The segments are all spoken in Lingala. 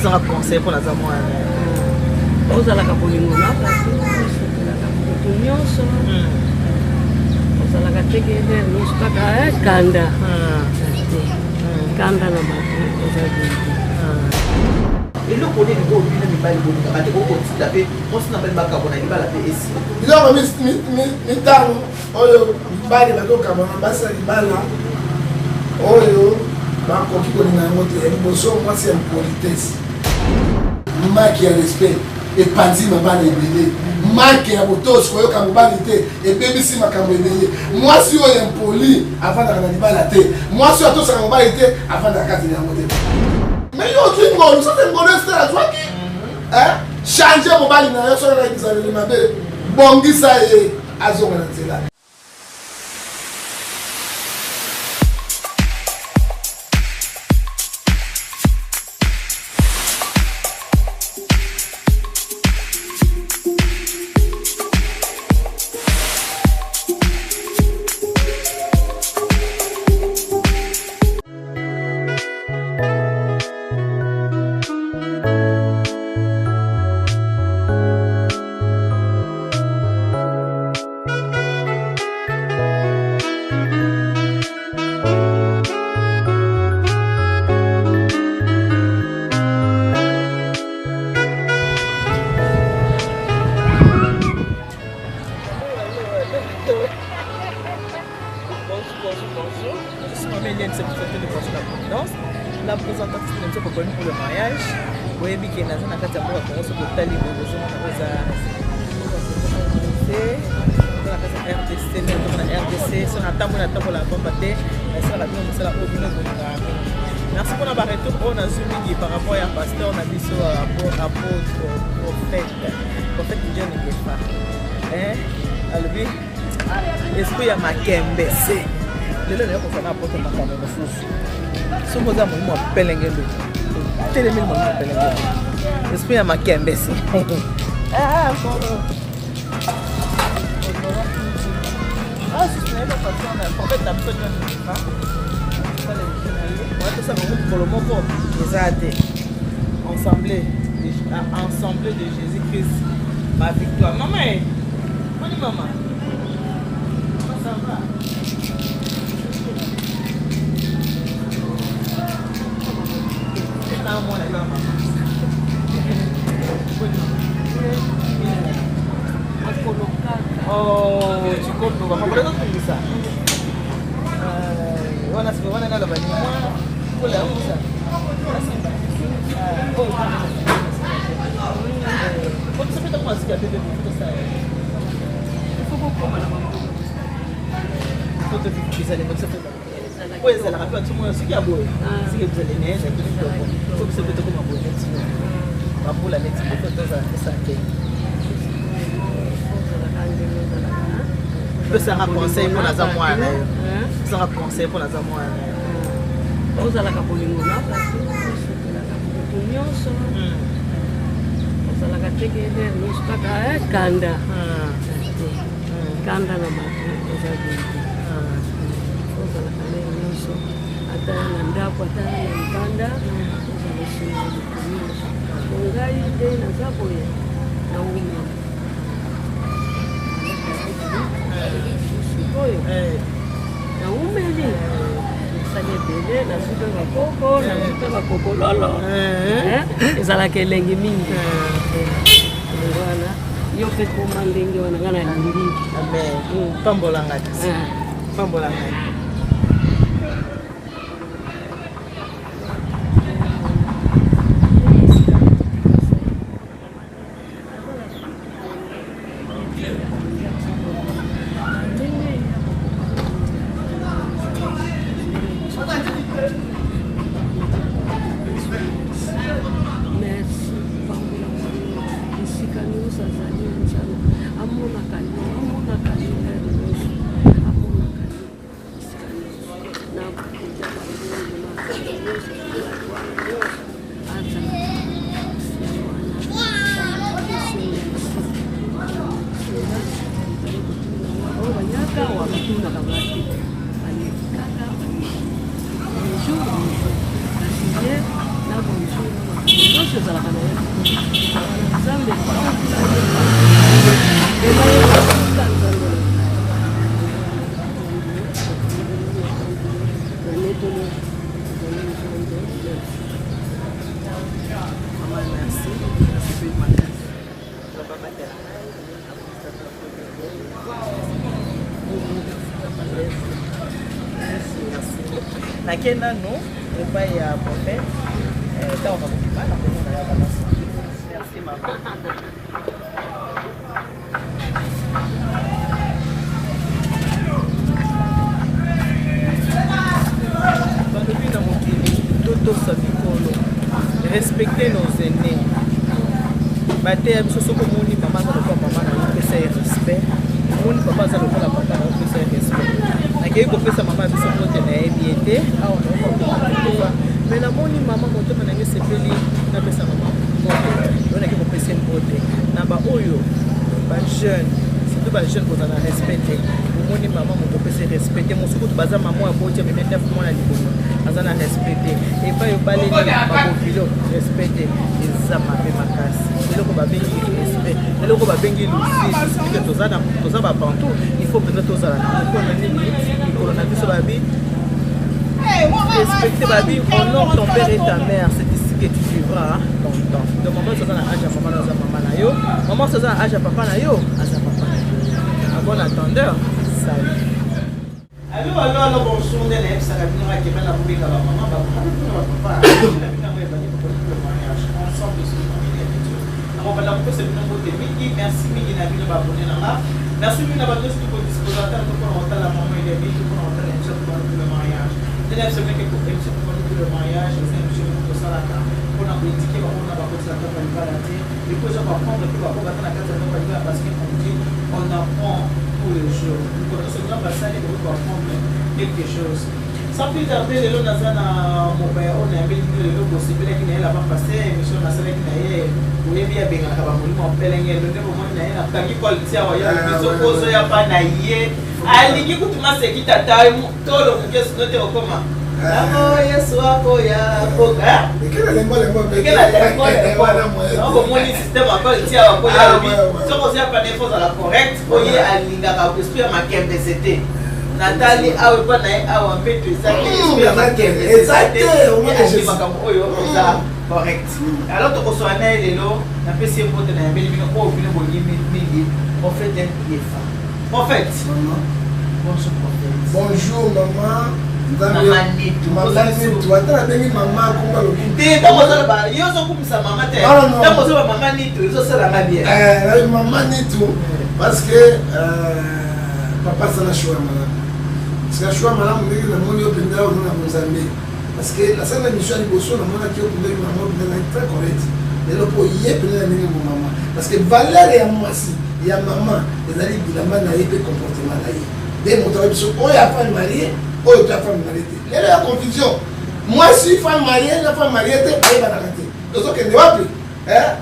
un conseil pour la zamouane. Vous allez la bolingo là, vous allez la tegele, nous pas kanda. Kanda na bato, vous avez. Et le côté de l'eau, il n'est pas le bon. Il va te taper. On se n'appelle pas carbone, il va la paix ici. Il a mis temps. Oh, il va aller au carbone, il va s'arrêter là. Oh, ma copine est dans notre émotion, moi c'est une politesse. Manque de respect et panzi ma balle ébélé. Manque à motos, je crois qu'on va l'été et bébé si ma cambre ébélé. Moi si on est impoli avant d'aller dans la tête. Moi si on a va l'été avant d'aller dans la tête. Mais yo tu me ça c'est mon reste là toi qui hein changer mon balle dans la soirée qui ça le m'appelle. Bongi ça et azo on là. La présentation de pour le mariage, oui, mais qui est dans un cadre pour se porter les besoins RDC, RDC, son attente la combattre, ça la bien, ça la merci pour la retour on a zoomé par rapport à pasteur, on a dit sur prophète John Ngefa. Alors esprit ya makembe c'est lelo lelo ko na poto makamba mosusu somo za mo pelenge ndo telemi mo pelenge esprit ya makembe c'est c'est pas pasteur na prophète na poto Ngefa ça pour le moment ensemble de Jésus-Christ ma victoire maman bonne maman ça va oh tu comptes pour ça on a la banni pour la ça oui, ça la rappelle tout le monde ce qui a beau. C'est que vous allez naître, il faut que ça peut être comme un bon net. Pour la net, il faut que ça peut ça conseil pour la zamoine. Ça conseil pour la zamoine. Vous allez la bolingo là, vous allez la tegele, nous pas kanda. Kanda na bato, vous avez. Ata na ndapo ata na Uganda ngai nde na zapo ya na ume sikoyo na ume ni sale bele na suka na koko na suka koko lolo ezala kelengi mingi wana yo pe ko mandenge wana ngana lindi amen pambola ngati pambola ngati nyonso ezalaka na ye nzambe nakenda no epai ya prophète ntango nakokima na komona ya banasi. Merci mama. balobi na mokili totosa mikolo respecter nos aînés bateya biso soki omoni mama aza lokola mama na opesa ye respect omoni papa aza lokola papa na opesa ye respect nakei kopesa mama biso mbote nayebi ye te awa naokoa me namoni mama motema nange sepeli napesa mama mbote oyo nake kopesa mbote na baoyo bajeune surtout bajeune kozala na respect te omoni mama moto opesa respect te mosuku to baza mama ya boti amemi ndef mwana liboso aza na respect te epai obaleli babovilo respect te eza mabe makasi eloko babengi respect eloko babengi lusike toza babantu il faut mpenza tozala na mokolo na nini mikolo na biso babi respecter babi honore ton père et ta mère c'est ici que tu vivras longtemps donc maman toza na âge ya mama naza mama na yo maman toza na âge ya papa na yo aza papa na yo à bon attendeur salut allo bonjour ndene yebisaka bino bakema na kobika bamama bapapa ensemble nakobanda kopesa bino mbote mingi merci mingi na bino babone nanga merci mingi na bato soki kodisposa ata mpona kotala mama elebi mpona kotala émission mpona le mariage ndene émission meke émission mpona le mariage eza émission moko tosalaka mpona koindike bango na bakotisaka balibala te ekoza baprendre mpe bako bata na kati ya noko balibala parce que on dit on apprend tous les jours koto soki basali eko baprendre quelque chose sans plus tarder lelo naza na mobaya oyo nayambeli bino lelo bosepelaki na ye laba passe émission nasalaki na ye oyebi abengaka bamolimo apelenge lelo nde bomoni na ye nakangi qualité awa ya biso ozoya mpa na ye alingi kutuma seki tata tolo moke sino te okoma yango yesu akoya koka bomoni système aqualité awa koya alobi soko ozoya mpa na ye fozala correct oye alingaka esprit ya makembe sete natali awe mpa na ye awa mpeto ezaki esprit ya makembe sete makambo oyo oza correct alors tokosola na ye lelo napesi ye mbote na yambeli bino oyo bino bonyimi mingi prophète yefa prophète bonjour prophète bonjour maman mama nitu ata nabengi mama akomba lobi te ntango ozoloba yo ozokumisa mama te ntango ozoloba mama nitu ezosalanga bien mama nitu parce que papa asala choix malamu parce que choix malamu ndenge namoni yo mpenza oyo na mozambe parce que nasala na mission ya liboso namonaki yo mpenza mama mpenza très correct lelo mpo ye mpenza na ndenge momama parce que valeur ya mwasi ya mama ezali bilamba na ye mpe comportement na ye nde moto ya biso oyo afami marie oyo to afami marie te lelo ya confusion mwasi femme marie na femme marie te ayebanaka te tozokende wapi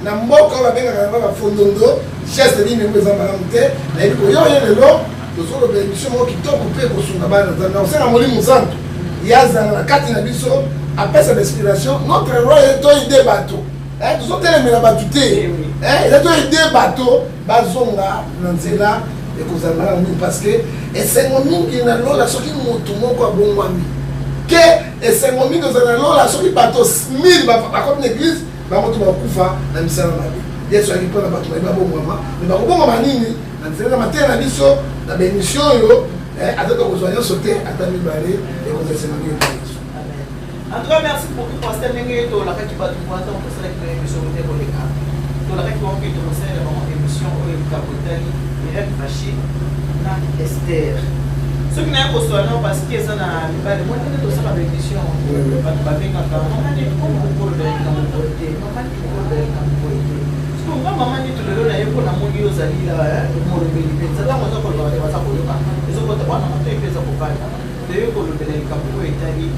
na mboka oyo babengaka yango bafondondo geste nini yango eza malamu te nayebi koyoye lelo tozoloba émission moko kitoko mpe kosunga bana nzambe osala molimo santu yazala na kati na biso apesa bainspiration notre roi toyide bato tozotelemela bato te eza toyide bato bazonga na nzela ekozala nini parce que esengo mingi na lola soki motu moko abongwami ke esengo mingi ozala na lola soki bato 1000 bakomi na église bamoto bakufa na misala mabe yesu ayaki mpona bato bayebi babongwama me bakobongwama nini na nzela na mateya na biso na baémission oyo ata tokozwa nyonso te ata mibale ekozala esengo mingi na yesu. En tout cas, merci beaucoup pour cette année. On a fait du bas du bois, on peut se faire une émission de Téléka. On a fait une émission de Capotali, et Fachi, na Esther. Ceux qui n'ont pas besoin parce qu'ils sont à l'hiver, moi, je vais faire une émission. On va faire une émission. On va faire une émission. On va faire une émission. Maman dit tout le long, il faut que nous ayons des amis là, pour nous bénir. C'est là où on a pour le faire, ça pour le faire. Ils ont pas de monter, ils ont pas de faire. D'ailleurs, pour le bénir, quand vous êtes allé,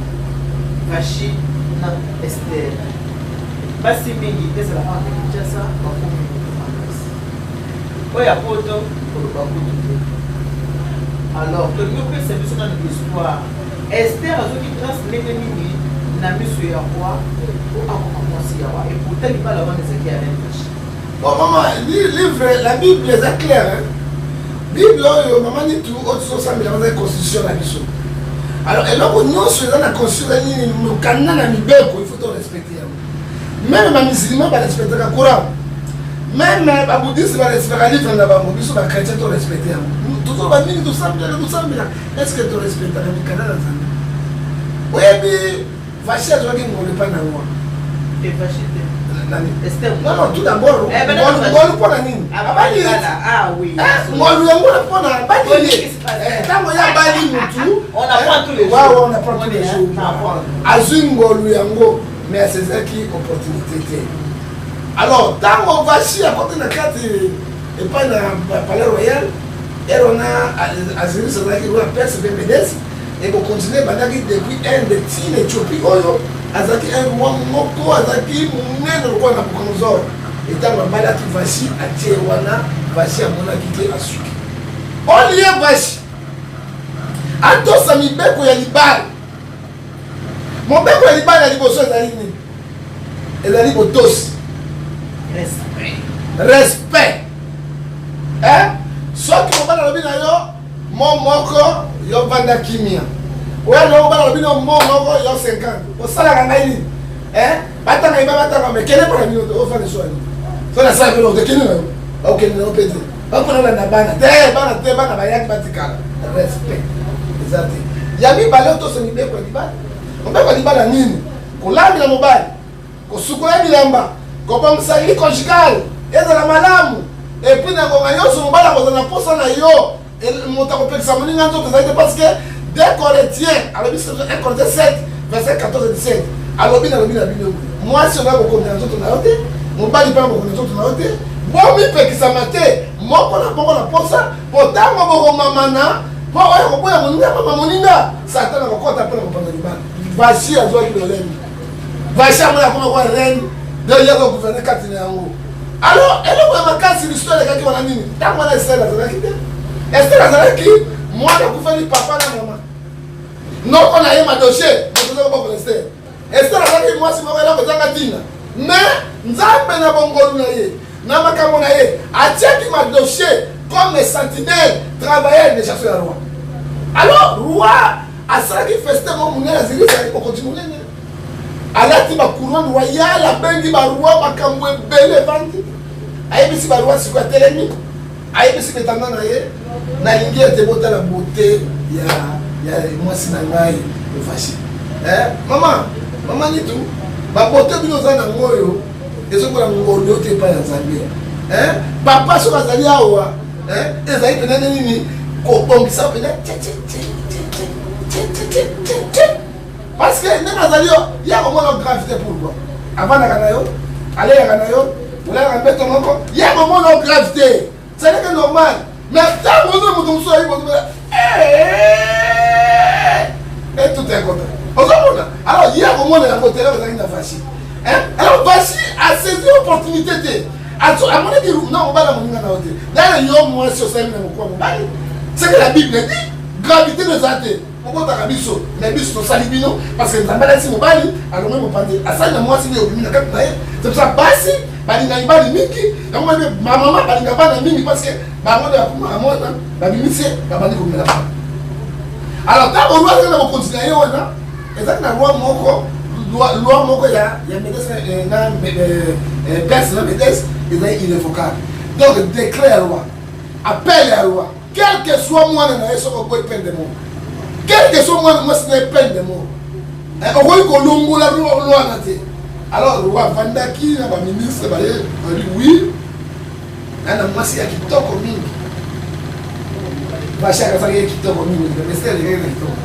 Vachi na Esther. Basi mingi eza la femme qui tient ça, va pour nous. Oya poto pour le bakutu. Alors, le mieux que c'est besoin de l'histoire. Esther a qui grâce les mingi na misu ya roi. Et pourtant, il va l'avoir ce qui a l'air. Bon, maman, livre, la Bible est claire. Bible, maman dit tout, autre chose, ça me demande la constitution la mission. Alors, et là, nous, sur la constitution, nous, quand on a mis Beko, il faut tout respecter. Même les musulmans, ils respectent le Coran. Même les bouddhistes, ils respectent le livre, les chrétiens, ils respectent. Tout ça, tout ça, est-ce que tu respectes le Canada? Oui, mais, vacher, je ne vois pas dans moi. Et vacher, non, non, tout d'abord, ah oui. On apprend tous les jours. On apprend tous les jours. Azungolu yango, mais à ces acquis opportunité. Alors, tant on va chier à côté de la carte et pas dans le palais royal, et on a Azuri Sadaki ou la Perse BPDS, et on continue depuis un de Tine Éthiopie. Azaki un roi moko azaki munene roi na Bukonzor et tant mabala qui vachi a Tiewana vachi a mona kite asuki on lié vachi ato sami beko ya libal mon beko ya libal ya liboso ezali nini ezali botosi respect soki mobala lobi na yo mo moko yo vanda kimia. Oui, non, on va le dire, on va le 50. On s'en a gagné. Batanga, il va battre, mais quel est le problème? On va faire des choses. Ça, ça, ça, ok, non, on peut dire. On va prendre la banane. Respect. Exact. Il y a mis balai autour de ce niveau pour dire. On peut pas dire la mine. On l'a mis dans le mobile. On soukoye bilamba. On peut me salir conjugal. Et de la malamu. Et puis, on va y aller sur le mobile. On va poser na yo. Et mon temps peut s'amener dans tout parce que des Corinthiens, alors 1 Corinthiens 7, verset 14 et 17. Alors moi si on a beaucoup de gens on a ôté, mon bali pas beaucoup de gens on a ôté. Bon mi peut qui ça maté, moi qu'on a beaucoup la pour ça, pour tant mon mamana, pour ouais on peut mon moninga, ça attend encore taper le pendant le bal. Voici à toi qui le lève. Voici à moi comment voir reine de hier au gouvernement Katina en haut. Alors, elle a vraiment cassé l'histoire de quelqu'un qui m'a dit, tant qu'on a essayé la zone qui est-ce que la zone qui moi je vous fais papa et maman. Non, on a eu ma dossier, je ne sais pas pour rester. Est-ce que la famille, moi, si je vais là, je vais dire. Mais, nous avons un bon goût. Nous avons un bon goût. A-t-il ma dossier comme les sentinelles travailleurs de chasser la roi? Alors, roi, à ça qui fait ce moment, la Syrie, ça va continuer. Alors, tu vas couronne royale, la bengi va roi, ma camoué belé vendu. Aïe, si ma roi, c'est quoi, télémi? Aïe, si mes tendons naïe, na lingi était beau la beauté, moi si nangai le fâché. Maman dit tout. Ma beauté de nos amis moyo, et ce qu'on a ngolo te pas en Zambie. Papa sur la Zambie awa, et ça y peut n'être ni qu'on ça peut parce que dans la Zambie, il y a comment la gravité pourquoi. Avant la Ganayo, allez la Ganayo, vous l'avez répété ton encore, il y a comment la gravité. C'est que normal. Mais tant que vous vous soyez et tout est content. Alors, il y a un moment où la côté là, vous avez une fâchée. Alors, voici à saisir l'opportunité. À mon avis, non, on va la monnaie dans la côté. Là, il y a un mois sur 5 000 c'est que la Bible dit gravité de santé. Pourquoi tu as mis ça? Les bus sont salibino parce que la maladie est mobile. Alors, même on dit, à ça, il y a moi, c'est c'est pour ça, bassi, balinga ibali mingi. Ma maman balinga bana mingi parce que ma maman a pour moi, la ministre, la bani comme la femme. Alors, quand on va continuer, on a, et ça, la loi moko, il y a médecin, personne, médecin, il est irrévocable. Donc, déclare la loi, appelle la loi, quel que soit moi, on a une peine de mort. Quel que soit moi, c'est une peine de mort. On voit que l'on a la loi. Alors, le roi Vandaki, le ministre, il dit oui, moi, c'est qui toque au mine. Chaque fois qui toque au mine, mais c'est rien qui toque.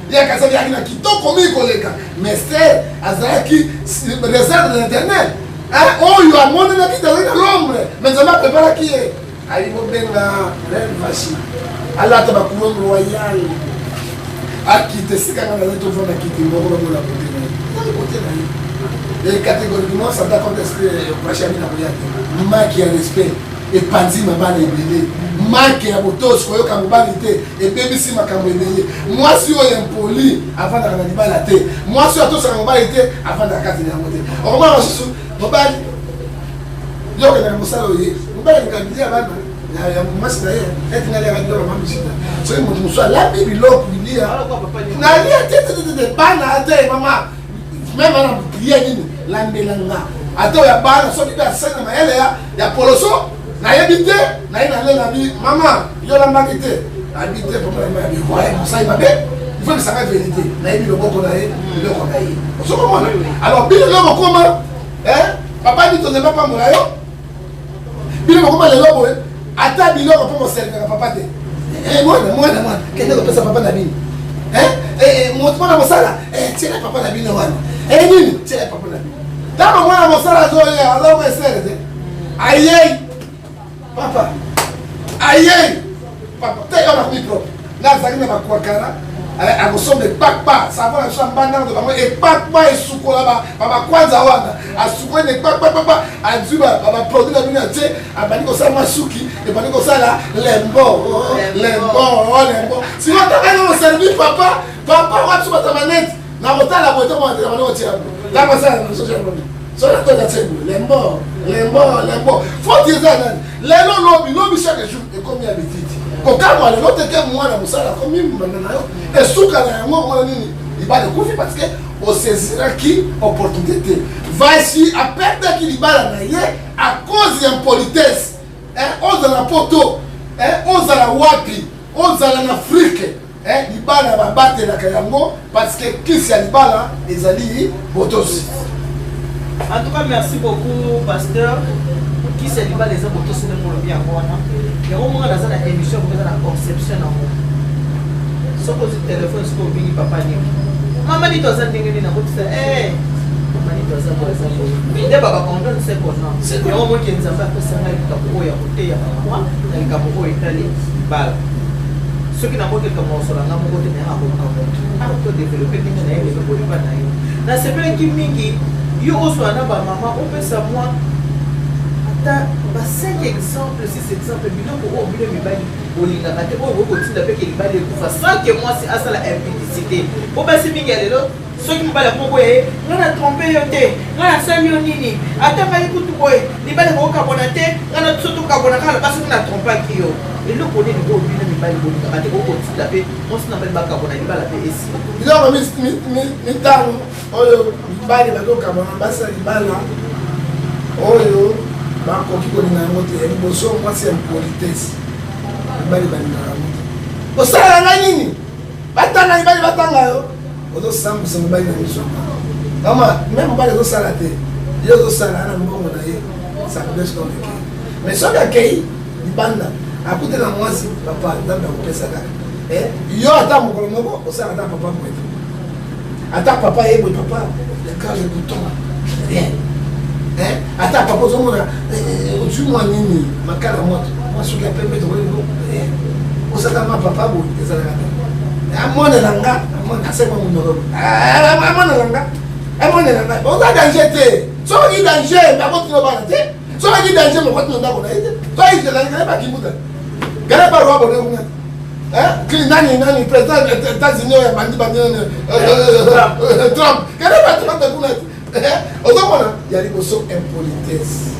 Il y a quelqu'un qui toque au mine, mais c'est Azaki, réserve de l'éternel. Oh, il y a un monde qui est dans l'ombre, mais ça m'a préparé qui est. Allez, vous venez là, reine vachi. Allah ta couronne royale. À quitter, c'est quand on a tout le monde à quitter, on va la côté. Et catégoriquement, ça t'a contesté le prochain qui a respect. Et Panzi m'a pas libéré. manque ya botos koyoka mobali te ebebisi makambo ebele mwasi oyo impoli avandaka na libala te mwasi oyo atosaka mobali te avandaka kati na yango te okomona mosusu mobali yokendaka mosala oye mobali alingabilia bana ya mwasi na ye etingaliaka biloko mamisita soki moto mosusu alabi biloko bilia nalia te bana te mama meme ana lia nini lambelanga ata oyo bana soki mpe asene mayele ya poloso nayebi te naye nalela bi mama yo lambaki te abi te papa mosali mabe il faut bisanga vérité nayebi loboko na ye biloko na ye osokomona alors bino lelo bokoma papa bi tozemba pambola yo bino bokoma lelo boye ata biloko mpo moservaka papa te mwana kende kopesa papa na bino mwana mosala tiela papa na bino wana nini tiela papa na bino ntango mwana mosala azoya azoko esere te ayei papa ayei papa te yo nakomi propre nazalaki na bakwakara akosomba ekpakpa savona biso ambandaka to bango ekpakpa esukola bakwanza wana asukoli na ekpakpakpakpa azwi baproduit na bino atie abandi kosala masuki ebandi kosala lembo siko takani oservi papa watu batamanete na kotala boye tomoatela bani otia takosala soki atoka tebulu lembo foti eza nani lelo lobi chaque jour ekomi habitude kokamwa lelo teke mwana mosala akomi mbanda na yo esuka na yango mwana nini libala ekufi parce que osesiraki opportunité te vasi aperdaki libala na ye à cause ya impolitesse ozala poto ozala wapi ozala na afrique libala babatelaka yango parce que kisi ya libala ezali botosi. En tout cas, merci beaucoup, pasteur. Qui s'est dit les hommes autour de mon bien. Il y a un moment dans la émission, vous avez la conception en vous. Sauf que le téléphone, c'est pour venir papa. Maman dit aux autres, il y a un autre fait. Maman dit aux autres, il y a un condom, c'est pour nous. Il y a un moment qui nous a fait ça, il y a un capot, il y a un côté, il y a un capot, il y a un balle. Ceux qui n'ont pas quelque chose, ils n'ont pas de développer, ils n'ont pas de développer. Dans ce pays qui m'inquiète, yo oswana ba mama opesa moi ata ba 5 exemples 6 exemples biloko o bile mibali olingaka te oyo okotinda pe ke libali ekufa sans que moi si asala impudicité obasi mingi ya lelo soki mobali moko boye nga na trompe yo te nga nasali yo nini ata ngai kutu boye libali kokabona te nga na biso tokabona kaka basi na trompaki yo eloko nini oyo bile mibali olingaka te okotinda pe mosi na bali bakabona libala pe esi biloko mitano oyo mibali bakokabona basa libala oyo bakoki kolinga yango te liboso mwasi ya politesse mibali balingaka yango te osala ngai nini batanga mibali batanga yo ozosambwisa mobali na miso mama me mobali azosala te ye ozosala na mbongo na ye sakobeskoleke mais soki akei libanda akute na mwasi papa nzambe akopesa kaka yo ata mokolo moko osala ata papa mwete ata papa ye boye papa le cœur le bouton rien ata papa ozomona ozwi mwa nini makala moto mwa soki ya pembe tokolingo osaka ma papa boye ezalaka te amonela nga asema munoko amonela nga oza danger te soki danger bakotino bana te soki danger mokotino ndako na ye te toaizelanga bakimbuta gana barwa bone kuna nani président États-Unis oyo bandi Trump gana batrump kuna te ozomona ya liboso impolitesse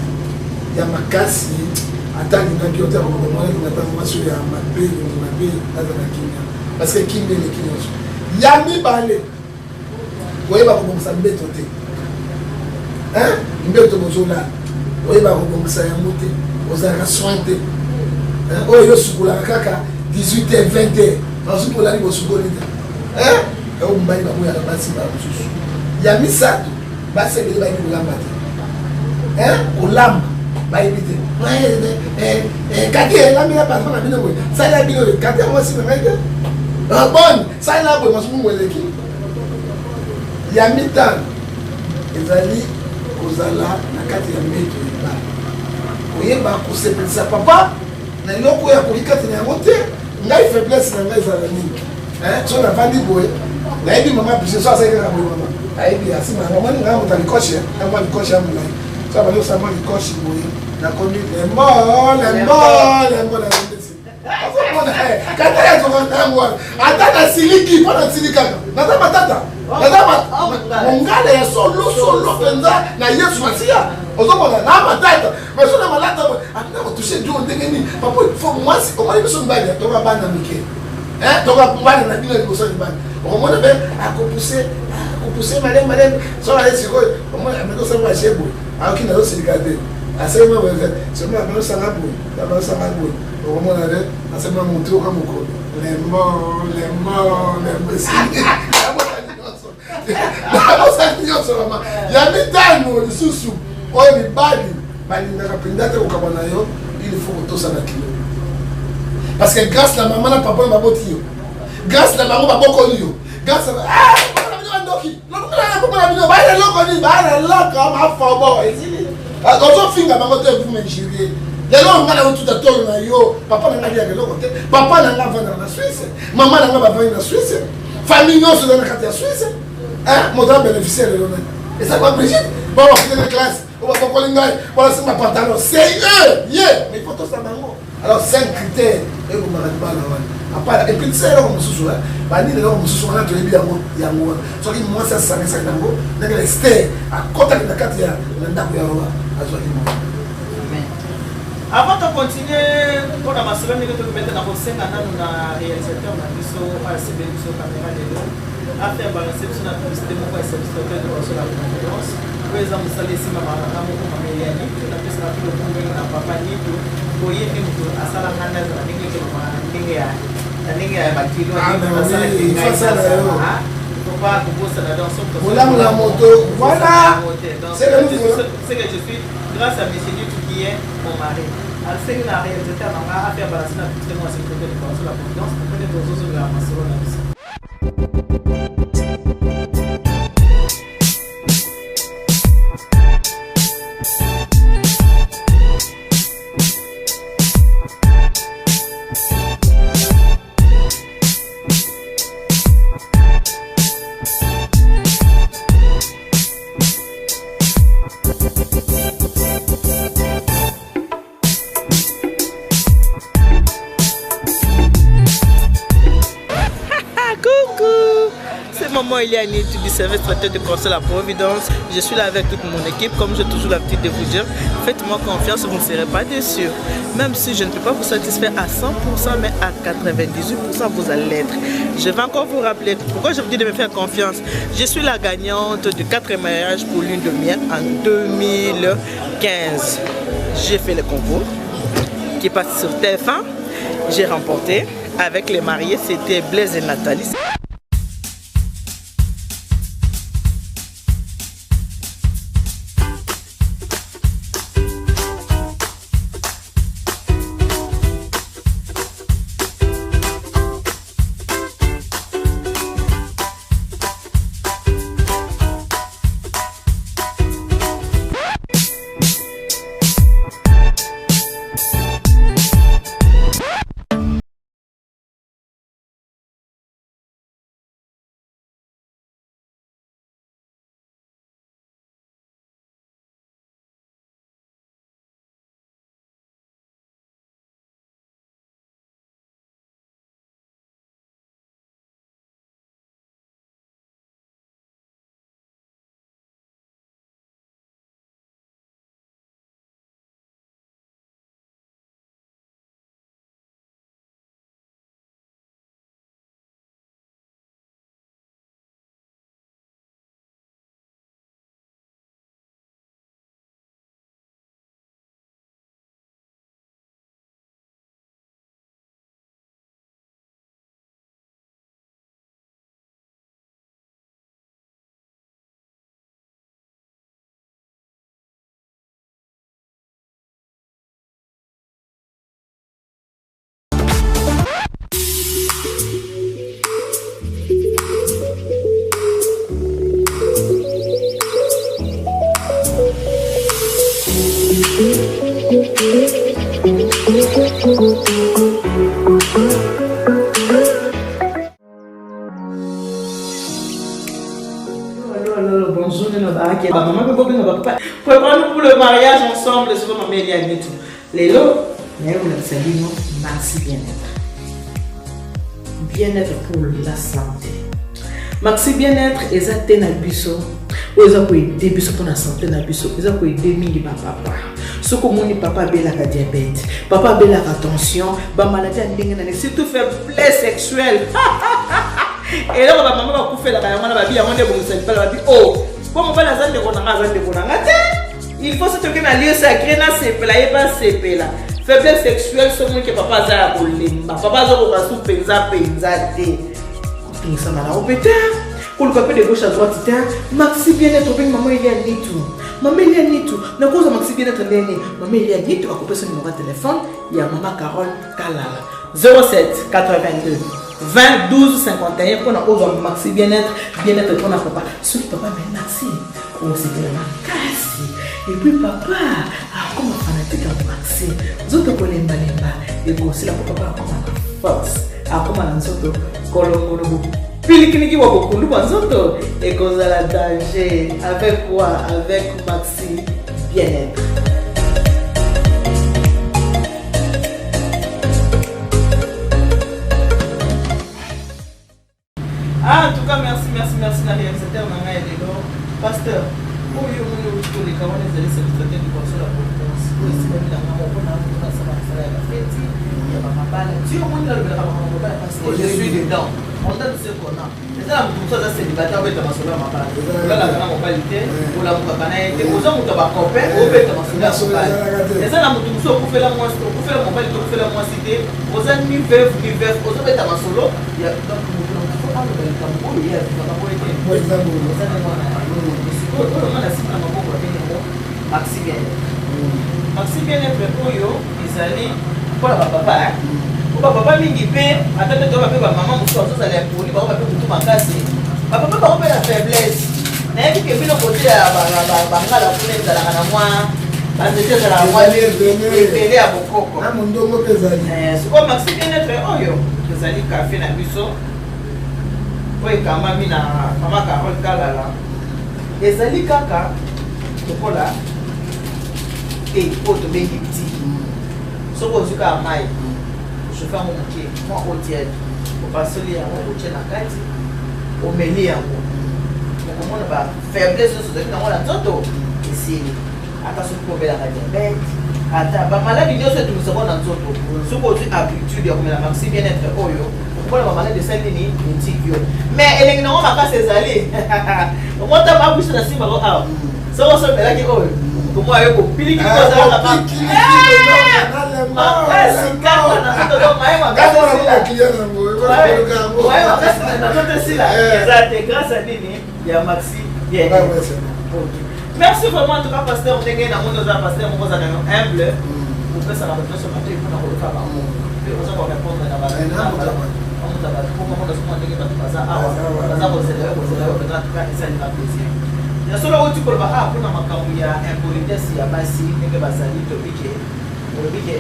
ya makasi ata lingaki ota kokomonakingata mwasi oyo ya mabe aza na kimia parce que kimia eleki nyonso ya mibale oyeba kobongisa mbeto te mbeto bozolala oyeba kobongisa yango te ozalaka soin te oyo yosukolaka kaka 18h 20h nazukolali bosukoli te oyo mobali baboyaka basi bala mosusu ya misato basi ebele bayebi kolamba te kolamba bayebi te kati elambela papa na bino boye sali ya bino kati yango nsima ngai te bon sali na boye masumu eleki ya mitano ezali kozala na kati ya mbeto ebala koyeba kosepelisa papa na eloko oyo akoki kati na yango te ngai faiblesse na ngai ezala nini so navandi boye nayebi mama bise so asali kaka boye mama ayebi asima mama ningaa moto alikoshe amwa likoshe ya molai so abali osala mwa likoshe boye nakomi lembo kata ya tokantango ata na siliki mpo na silikaka naza matata mongala ya solo penza na yesu masiya ozomona na matata mais sona malata na kotushe dio ndenge nini papa fo mwasi omoni biso mbali toka bana mike toka mbali na bino liboso libani okomona mpe akopuse maleme sola ye sikoyo omona amekosama ashebo aoki nazosilika te asema weze sema banosanga boye banosanga boye okomona te asema motu oka mokolo lembo abosani nyonso mama ya mitano lisusu oyo mibali balingaka mpenza te kokaba na yo il faut kotosana kilo parce que grâce na mama na papa baboti yo grâce na bango babokoli yo grâce na ndoki bana lokoni bana loka mafobo ezili ozofinga bango te vous m'injurier lelo nga na otuta tolo na yo papa na nga liaka eloko te papa na nga avandaka na Suisse mama na nga bavandi na Suisse famille nyonso eza na kati ya Suisse moto abénéficiaire lelo nani ezaka Brigitte babakite na classe obakokoli ngai balasimba pantalon c'est eux ye mais il faut tosala bango alors 5 critères ekomaka libala wana apart epitisa eloko mosusu banini eloko mosusu wana toyebi yango wana soki mwasi asangisaki yango ndenge na ester akotaki na kati ya ndako ya roba azwaki moko. Avant de continuer, pour la masse, nous allons mettre dans vos 5 ans na réalisateur na biso ACB biso caméra de l'eau à faire la réception de la publicité pour la service de la conférence. Pour exemple, ça laisse ma maman pour ma mère ni la personne qui le font na papa ni tout pour y être tout à ça la handa na ningi ya bakilo ni ça la faut pas composer la danse comme ça. La moto, voilà. C'est que je suis grâce à monsieur Dieu qui est mon mari. Alors c'est une réalisateur à faire balancer la petite moi c'est que de la confiance pour les autres de la masse. Il y a une étude du service traiteur de conseil à Providence. Je suis là avec toute mon équipe. Comme j'ai toujours l'habitude de vous dire, faites-moi confiance, vous ne serez pas déçus. Même si je ne peux pas vous satisfaire à 100%, mais à 98%, vous allez l'être. Je vais encore vous rappeler pourquoi je vous dis de me faire confiance. Je suis la gagnante du 4e mariage pour lune de miel en 2015. J'ai fait le concours qui passe sur TF1. J'ai remporté avec les mariés, c'était Blaise et Nathalie. Maman peut prendre pour le mariage ensemble, c'est ma mère et tout. Les lots, Mais on a salué Maxi Bien-être. Bien-être pour la santé. Maxi Bien-être, ils ont été dans le bureau. Ils ont aidé pour la santé dans le bureau. Ils ont aidé mille papa. Ce que mon papa a la diabète, papa a la tension, ba maladie à surtout faiblesse sexuelle. Et là, ma maman va couper la caille, on va dire, on va dire, oh, comment on va la zone de il faut se trouver dans le lieu sacré, dans ces plats, et pas ces plats. Faiblesse sexuelle, c'est ce que papa a voulu. Papa a voulu penza. Il s'en a au pétard. Pour le papier de gauche à droite, Maxi Bien-être, maman il y a ni tout. Maman il y a ni tout. Na cause Maxi Bien-être né. Maman il y a ni tout. À couper son numéro de téléphone, il y a maman Carole Kalala. 07 82 20 12 51 pour la cause Maxi Bien-être pour la papa. Ce papa mais Maxi, on s'est dit la casse. Et puis papa, comme fanatique à Maxi, vous autres connaissez Malemba. Et vous aussi là pour papa comme force. Comme un autre colombo. Pilikini wa bokundu banzoto et cause la danger avec quoi? Avec Maxi Bien-être. En tout cas, merci la réalisateur Nanga et Delo. Pasteur, pour vous, tous les camons, les allez se traiter du conseil de la providence. Vous aussi, vous avez la fête. Il y a ma balle. Si au moins, je suis dedans. On donne ce qu'on a. C'est ça, pour ça, c'est célibataire, on va être dans ma balle. Là, la grande mobilité, pour la mobilité, aux hommes, on va couper, on va être dans ma balle. C'est ça, la mobilité, on peut faire la moitié, on peut faire la mobilité, on peut faire la moitié. Aux hommes, ni veuve, aux hommes, être dans ma solo. Il y a donc, Maxi Bien-être oyo ezali pour papa papa mingi pe atata to ba maman muso so sala pour li ba ba mutu makasi papa ba ba la faiblesse na yebi ke bino côté ya ba ngala kuna ezala na moi ba zete ezala moi pele ya bokoko na mondongo pezali so Maxi Bien-être oyo ezali café na biso oyo kamami na mama Carole Kalala ezali kaka tokola et autre bengi petit so ko zuka mai chauffeur mon moké moi au tiède au pasoli ya au tiède na kati au meli yango ko mona ba faiblesse so de na wala toto ici ata so ko bela ka diabète ata ba maladie nyonso tu so na toto so ko tu habitude ya komela Maxi Bien-être oyo pour la maladie de celle-là intigio mais elengi na ngoma ka sezali o mota ba biso na simba ko ah so so bela ki oyo comment avec au pili qui pose à la banque grâce à Dini il y a Maxi Bien-être. Merci vraiment en tout cas pasteur on est dans mon pasteur mon voisin humble pour faire ça la réflexion matin pour nous faire par moi et on va répondre à la base on va pour comment on se monter que pas ça ah ça vous c'est là ça nous plaisir. Ya solo uti ko ba kuna makambo ya impolitesse ya basi ndenge bazali tobike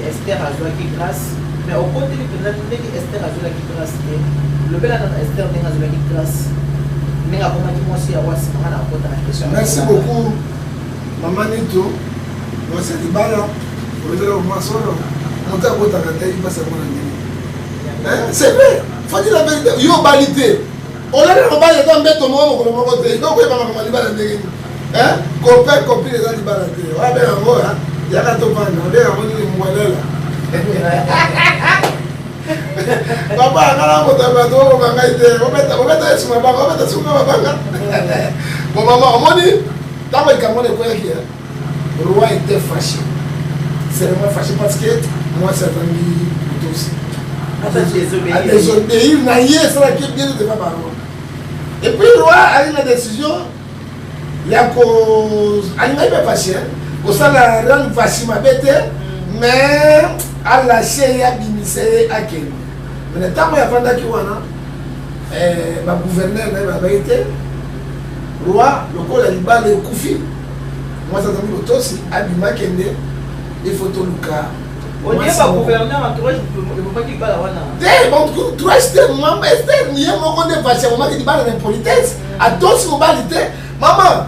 Esther azwa ki grâce mais au côté de ndenge Esther azwa ki grâce le bela na Esther ndenge azwa ki grâce ndenge akoma ki mosi ya wasi mangana akota na question. Merci beaucoup maman Nito moi c'est libala vous dire au moins solo monter à côté de la passe mon ami c'est vrai faut dire la vérité yo balité. On a le combat de temps bête au moment où on va voter. Donc, on va pas libérer les hein? Copain, copine, les gens libérés. On va bien en haut, hein? Il y a la topane, on est en haut de Moualé là. Papa, on a un peu de bateau, on va mettre sur ma banque, on va mettre sur ma banque. Bon, maman, on m'a dit, dans le Cameroun, le roi était fâché. C'est vraiment fâché parce que moi, c'est un ami aussi. À désobéir, naïe, c'est la qui est bien de ma parole. Et puis le roi a eu la décision, il y a cause, il n'a pas fâché, au sein de la grande fâché ma bête, mais à lâcher et à bimissé à quel. Mais le temps où il y a pendant qu'il y a ma gouverneur, ma vérité, le roi, le col a libéré le Koufi. Moi, ça m'a dit aussi, Abima Kende, il faut tout le cas. On dit pas gouverneur entourage, il ne faut pas qu'il parle à bon, tu restes maman, il y a un moment de fâché, on m'a dit que tu parles d'impolitesse. À tous, on va dire, maman,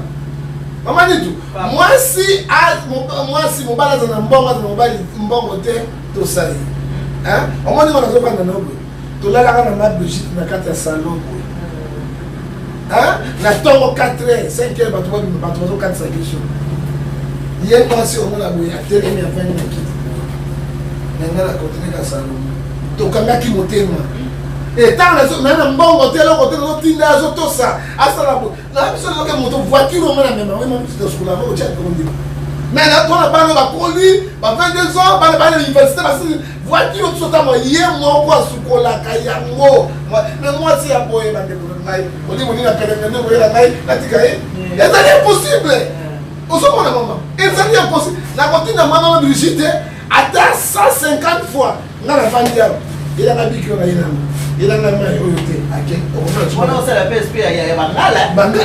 Maman dit tout. Moi si mobali aza na mbongo aza na mobali mbongo te to sali. Hein? Au moins on a besoin de nous. To la na Brigitte na kati ya salon. Hein? Na tongo 4h, 5h bato 4 sagisho. Hier moi si on a boya télé mais enfin na kiti. Na la continuer ka salon. To kanga ki motema. Et tant les autres, même bon hôtel, l'hôtel, l'hôtel, tout ça. À ça la boue. Là, je suis là, mon voiture, on a même, même si tu es sur la route, tu as dit. Mais là, toi, on a parlé de colis, 22 ans, on a parlé de l'université, parce que voiture, tout ça, moi, hier, moi, quoi, sous cola, kayango. Mais moi, si à boire, on dit, on dit, la peine, on dit, la ticaille. Et ça est impossible. Au second, la maman. Et ça est impossible. La cantine de maman Brigitte, atteint 150 fois. Dans la famille, il a dit qu'on a eu il a la main au thé. On a aussi la PSP à Bangala. Bangala.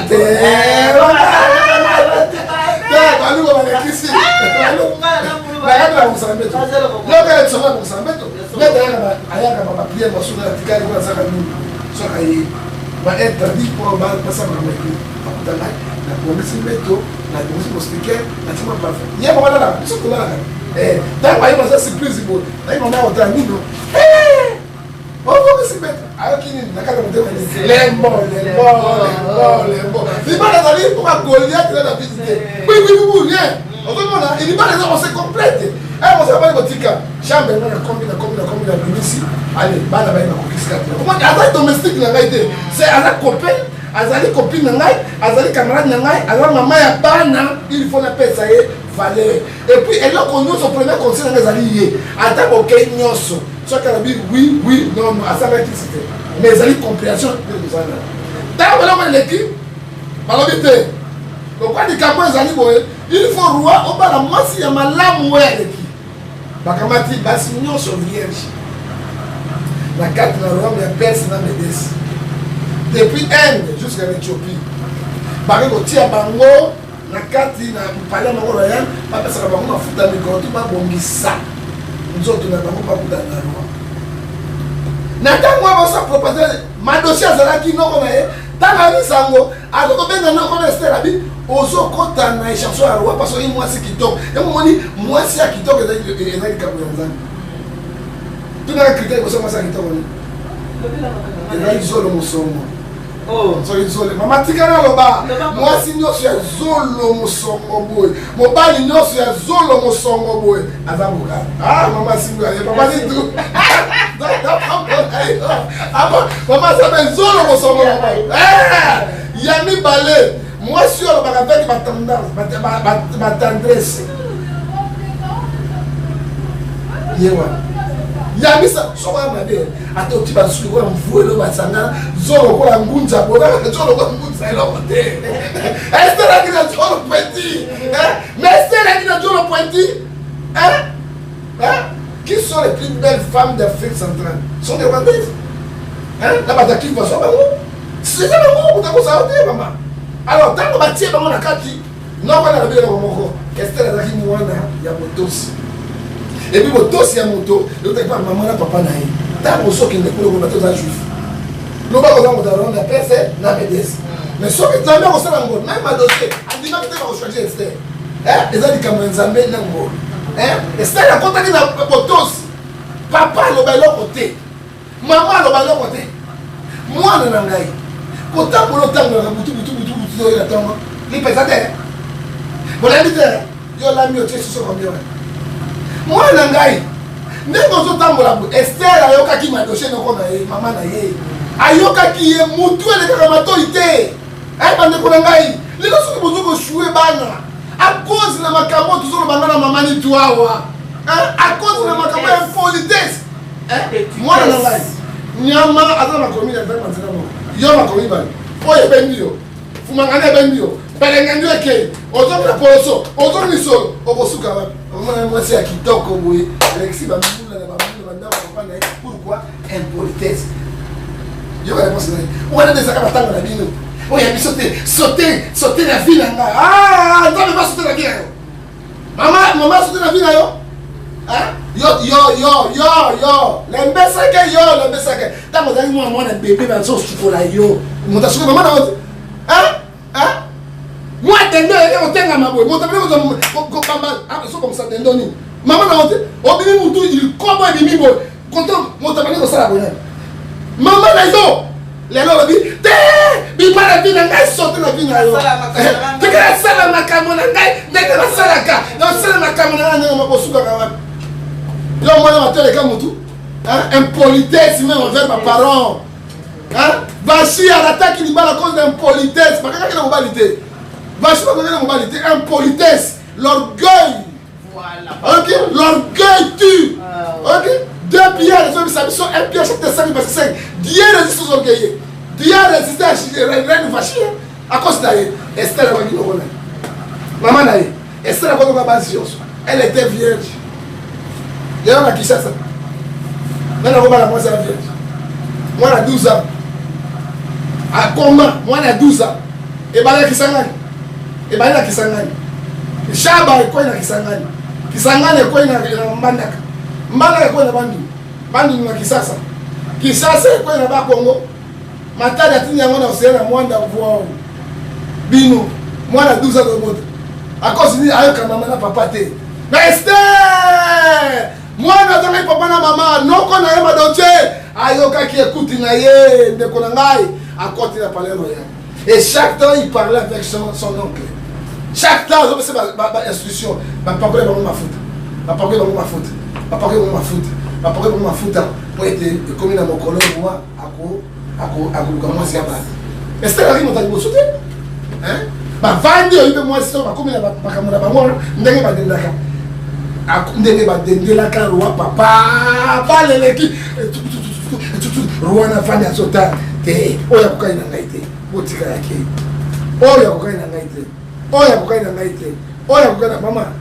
On va se mettre à qui n'a qu'à monter les morts. Il va les aller pour un Goliath dans la visite. Oui, rien. On demande, il va les avoir, c'est complète. Eh, on s'est pas dit que chambre, on a combien ici. Allez, bah là-bas, il va conquister. Moi, à domestique, la vérité, c'est à la copain, à la copine, à la camarade, à la maman, à Bana, il faut la paix, ça y est, fallait. Et puis, elle a connu son premier conseil dans les alliés. À ta coquille, nyoso. Soit qu'elle a dit oui, non, à sa électricité. Mais elle a une compréhension de tout ça. D'ailleurs, on a l'équipe, donc, quand il faut roi, on va la moitié à ma lame ou elle. Bakamati, Bassignon sur vierge. La carte de la roi, mais personne n'a m'aidé. Depuis Inde jusqu'à l'Éthiopie. Par exemple, au Bango, la carte de la palais royal, pas parce que la banque a foutu à micro, tout va bongi ça. Nous autres, nous n'avons pas foutu à la roi. Nathan, moi, on s'est proposé, ma dossier à Zalaki, non, on a Tangani Sango, alors que ben non on est là bi ozo kota na chanson à roi parce que moi c'est qui tombe et moi dit moi c'est qui tombe et na kabu yanzan tu na critère ko sama ça qui tombe et là izolo musongo oh so izolo mama tikana loba moi si nyo c'est zolo musongo boy mo bali nyo c'est zolo musongo boy azamuka ah mama si mama dit tout maman ça zolo musongo Yami balé, moi sur le bagage ma tendance, ma tendresse. Yewa. Yami ça, so va ma belle. Ato ti ba sulu ko mvuwe lo basanga, zolo ko la ngunza bola, zolo ko ngunza elo côté. Est-ce là qui a zolo pointi? Mais c'est là qui a zolo pointi? Qui sont les plus belles femmes d'Afrique centrale? Sont des Rwandaises. La bataille qui va so ba c'est ça le mot pour ça maman. Alors tant que bâtir dans la carte, non on a bien le mot. Qu'est-ce que la qui moi ya motos. Et puis motos ya moto, le t'es pas maman na papa na yi. Tant que so qui ne pour le moto za juif. Le ba ko za moto na PC na BDS. Mais so que tu as ça dans le même dossier, a dit même que on choisir Esther. Les a dit comme Nzambe na ngo. Esther la contacté na motos. Papa le ba l'autre côté. Maman le ba l'autre côté. Moi na ngai. Pourtant, pour le temps, il a tombé. Il pèse à terre. Bon, la vie, il a mis au pied sur son camion. Moi, Nangai, n'importe où temps, Esther, Ayoka qui m'a doché, maman, Ayoka qui est moutou et les caramatorités. Hein, bande pour Nangai. Les gens qui ont joué bana. À cause de ma camotte, tout le monde a maman ni toi. À cause de ma camotte, impolitesse. Moi, Nangai. Nyama, attends, ma commune, elle va maintenant. Yo ma komi bani oye bendio fumangane bendio belengendio eke ozo na poloso ozo ni solo okosuka ba mama mwasi ya kitoko boye Alexis ba mula na ba ndao papa na pourquoi impolitesse yo ba réponse na on a des akaba tanga na bino oye bi sauter la vie là ah ndao ba sauter la vie là maman sauter la vie là yo hein yo lembesake tango zali mwana bébé bazo sukola yo muta sukola mama na Moi, Dendo, il y a un mabou. Mon tableau, comme ça, Dendo. Maman, au bimi moutou, il combat et bimi boy. Content, mon tableau, ça la bonne. Maman, les gens, les gens disent, bima la vie, n'a sauté la vie, n'a pas. Tu as ça la makamona, n'a pas ça la ka. Non, ça la makamona, n'a pas souka kawa. Là, moi, on va te les gars, moutou. Impolitesse, même envers mes parents. Vachi à l'attaque, il bat à cause d'impolitesse. Pas quelqu'un qui a mobilité. Vachi, pas quelqu'un qui a mobilité. Impolitesse. L'orgueil. Voilà. Ok? L'orgueil tue. Ok? 2 pierres, un pierre chaque dessin, parce que 5. Dieu résiste aux orgueillés. Dieu résiste à la reine Vachi. À cause d'ailleurs, Esther a dit maman d'ailleurs, Esther a dit elle était vierge. Il y a un qui ça. Maintenant, on va la moi, c'est la vierge. Moi, j'ai 12 ans. À comment? Moi, j'ai 12 ans. Et bien, il y a Kisangani. Et bien, il y a Kisangani. Chaba, il y a Kisangani. Kisangani, il y a Mbandaka. Mbandaka, il y a Bandu. Bandu, il y a Kisasa. Kisasa, il y a Congo. Matadi, il y a Mwanda, Bino. Moi, j'ai 12 ans de mode. À cause de ça, il y a maman, papa. Mais Esther! Moi, je suis papa na maman, non qu'on a un dossier. Ayoka qui écoute naïe, de Konangai, à côté de la palais royal. Et chaque temps, il parlait avec son oncle. Chaque temps, c'est ma instruction. Papa, ma faute. Papa, ma faute. Papa, ma faute. Papa, ma faute. Pour être commis dans mon colon, moi, à comment c'est là. Mais c'est la vie, mon ami, vous soutenez? Hein? Bah, vendez, il peut moi, c'est comme la Bakamona, moi, n'est pas de la carte. Ndenge badende la ka roi papa baleleki roi na fanya sota te oya kukai na ngai te botika yake oya kukai na ngai te oya kukai na ngai te oya kukai na mama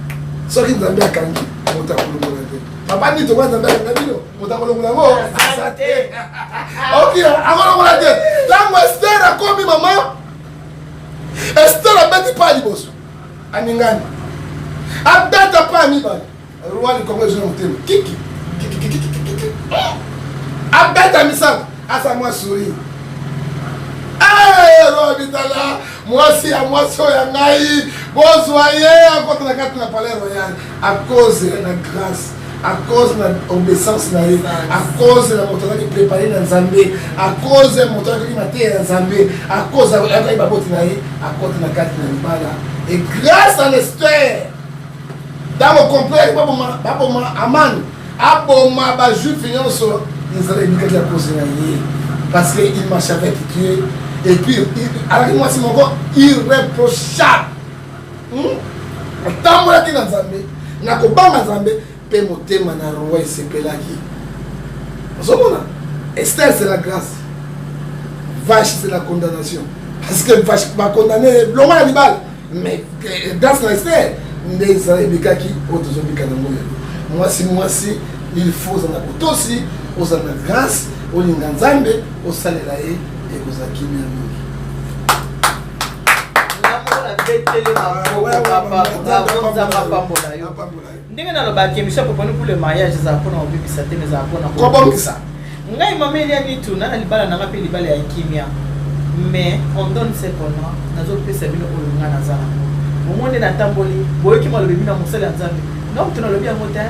soki nzambe akangi motakolongola te papa ni tokwa nzambe akangi bino motakolongola ngo asante ok akolongola te lango Esther akomi mama Esther abeti pa liboso aningani abeta pa mibali roi du Congo je n'entends kiki abeta misaka asa moi souris roi bitala moi si oya ngai bozoye à côté na kati na palais royal à cause de la grâce à cause de l'obéissance à cause de la montagne qui préparait dans Zambé à cause de la montagne qui matait dans Zambé à cause de la montagne qui à côté de la kati na libala et grâce à l'Esther dans le complexe, Aman, Aboma, Juif, ils allaient dire qu'il a posé parce qu'il marchait avec Dieu. Et puis, alors moi, c'est mon gars irréprochable. Tant que dans Zambé, n'a pas dans Zambé, peut monter na roi c'est pelagi. Vous comprenez? Esther, c'est la grâce. Vache, c'est la condamnation. Parce que Vache va condamner l'homme à l'animal. Mais grâce à Esther, les Arabikaki, autres moi si il faut en aussi aux grâce aux Linganzambe aux Salelae et aux Akimi. ndenge nalobaki émission poponi pour le mariage eza mpona obebisa te eza mpona kobongisa ngai mama eliani tuna na libala nanga mpe libala ya kimia mais on donne cependant nazopesa bino oyo nga naza nango omonde natamboli boyoki malobi bino ya mosala ya nzambe donc tunalobi yango te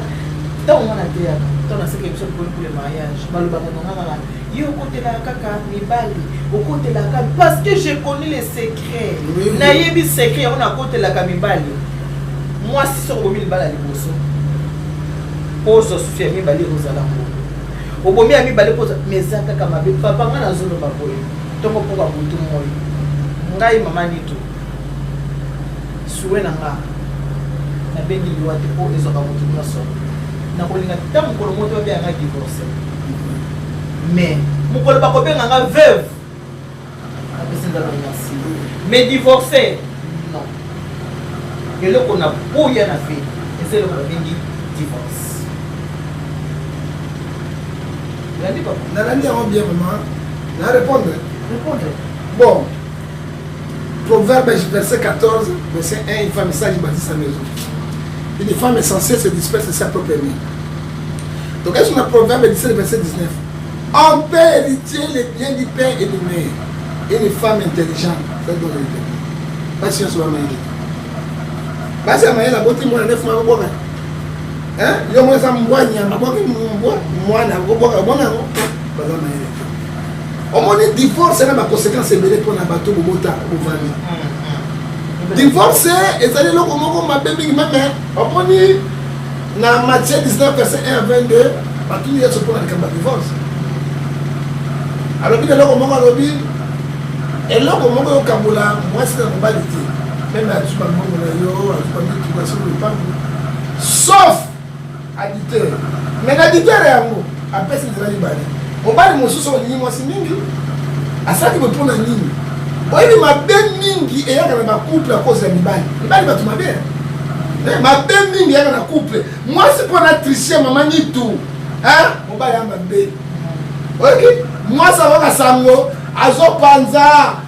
ntango nga nateyaka ntango naseka émission poponi pour le mariage balobaka nongangaka yo okotelaka kaka mibali okotelaka parce que je connais les secrets nayebi secret yango nakotelaka mibali mwasi soko bomi libala liboso ozosufia mibali ozala ngo obomi ya mibali poza meza kaka mabe papa nga nazoloba boye ntongo mpoka butu moi ngai mama nito suwe na nga nabengi liwa te po ezoka motu nyonso nakolinga ta mokolo moto babenganga divorce mais mokolo bakobenga nga veuve apesenzala merci mais divorce non eloko na boya na vie eza eloko babengi divorce nandi papa nalandi yango bien maman na répondre bon Proverbe verset 14 verset 1 une femme sage bâtit sa maison une femme est censée se disperser de sa propre vie donc est-ce qu'on a Proverbe 17 verset 19 on peut hériter les biens du père et du mère. Une femme intelligente, c'est dans basi nyonso bamayele basi ya mayele aboti mwana 9 mois koboka yo mwana eza mbwa nyama boki mwana koboka omona yango baza mayele omoni divorce na baconséquence ebele mpona bato bobota bovandi divorce ezali eloko moko mabe mingi meme omoni na Matthieu 19 verset 1 à 22 batuni yesu mpona likambo ya divorce alobi eloko moko alobi eloko moko yokambola mwasi na mobali te meme azuba mbongo na yo azuba mituka solo lopango sauf aditeur mais na diteur yango apesi nzela libale mobali mosusu olingi mwasi mingi asalaki bo mpona nini oyebi mabe mingi eyaka na bacouple à cause ya mibali bato mabe mabe mingi eyaka na couple mwasi mpona tricher mama nitu mobali ya mabe oyoki mwasi akoka sango azopanza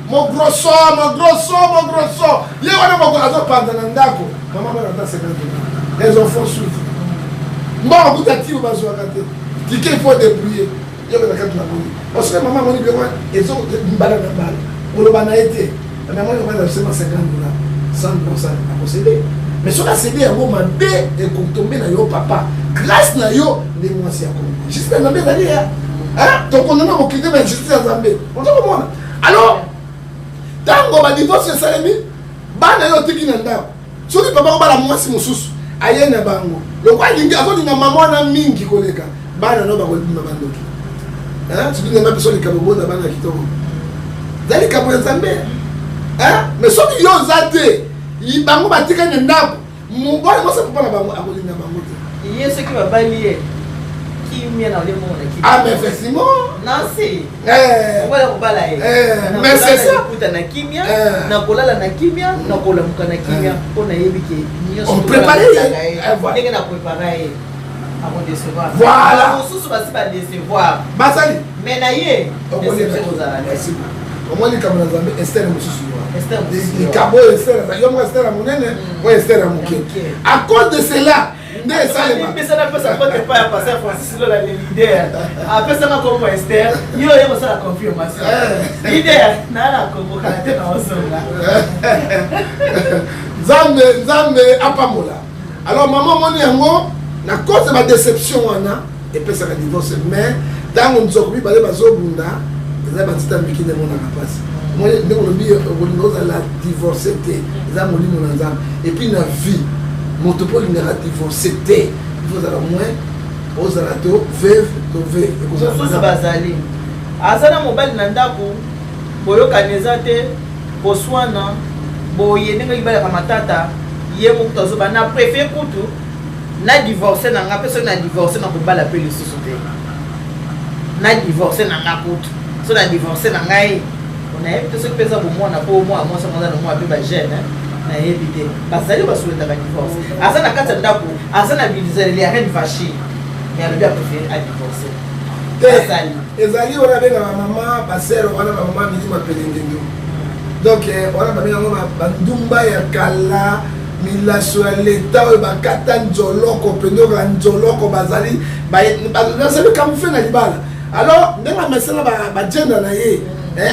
mogroso ye wana moko azopanza na ndako mama bana ata 50 les enfants souffrent mbongo kuta tiro bazwaka te tike il faut débrouiller yobelaka tuna moni parce que mama moni beko ezo mbala na mbala oloba na ete na moni kwa sema 50 $100% à posséder mais sur la CD yango mabe ekotombe na yo papa grâce na yo les mwasi ya kongo juste na mbé dali tokondana mokinde na justice ya Nzambe ozokomona alors tango ba divorce esalemi bana yo tiki na ndako soki papa kobala mwasi mosusu aye na bango lokwa alingi azolinga mama wana mingi koleka bana no bakolibima bandoki soki nzambe apeso likambo bonda bana ya kitoko za likambo ya Nzambe mais soki yo oza te bango batikani na ndako mobali mwasi mpona bango akolinga bango te ye soki babali ye kimia na lemo na kimia mais effectivement nasi wala kubala ye mais c'est ça kuta na kimia na kolala na kimia na kolamuka na kimia pona yebike nyoso on prépare ndenge na préparer avant de se voir voilà mosusu basi ba décevoir basali mais na ye omoni likambo na Nzambe Esther mosusu Esther likambo Esther yo mo Esther monene o Esther moke à cause de cela nde esalema pesa na pesa pote pa ya passer Francis Lola le leader apesa na comme Esther yo ye mosala confirmation leader na la convoca te na osonga Nzambe apamola alors maman moni yango na cause ba déception wana epesa ka divorce mais tango nzoko bi bale bazobunda eza batita miki nde mona kapasi moi nde olobi olinga ozala divorce te eza molimo na Nzambe et puis na vie moto po olingaka divorce te il faut ozala moins ozala to veuve mosusu bazali aza na mobali na ndako boyokani eza te boswana boye ndenge libalaka matata ye mokutu azoba na préfet kutu na divorce na nga mpe soki na divorce na kobala mpe lisusu te na divorce na nga kutu so na divorce na ngai onayebi te soki mpenza bomwana mpo mwa mwasi aza na mwa mpe bagene nayebi te bazali basuetaka divorce aza na kati ya ndako aza na bizaleli ya reine vachi mais alobi apréféré adivorce te ezali wana bengaka mama basere wana bamama midi mapelengendo donc wana babengango bandumba ya kala milaso ya leta oyo bakata nzoloko pendoka nzoloko bazali kamufle na libala alors ndenge amesala bagenda na ye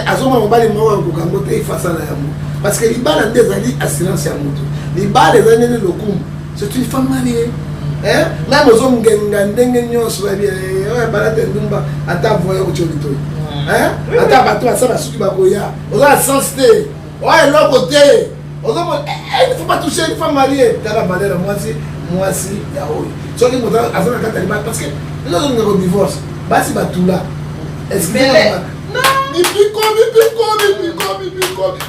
azomona mobali moko akokango te ifasala yango parce que libala nde ezali assurance ya moto libala ezali nene lokumu c'est une femme mariée nani ozongenga ndenge nyonso oyo bala te ndumba ata voya kotyoli toyi ata bato basa basuki bakoya oza na sens te oyo eloko te ozomona il faut pas toucher une femme mariée tala valeur ya mwasi ya oyo soki moto aza na kati ya libala parce que eza ozolinga ko divorce basi batula mipiko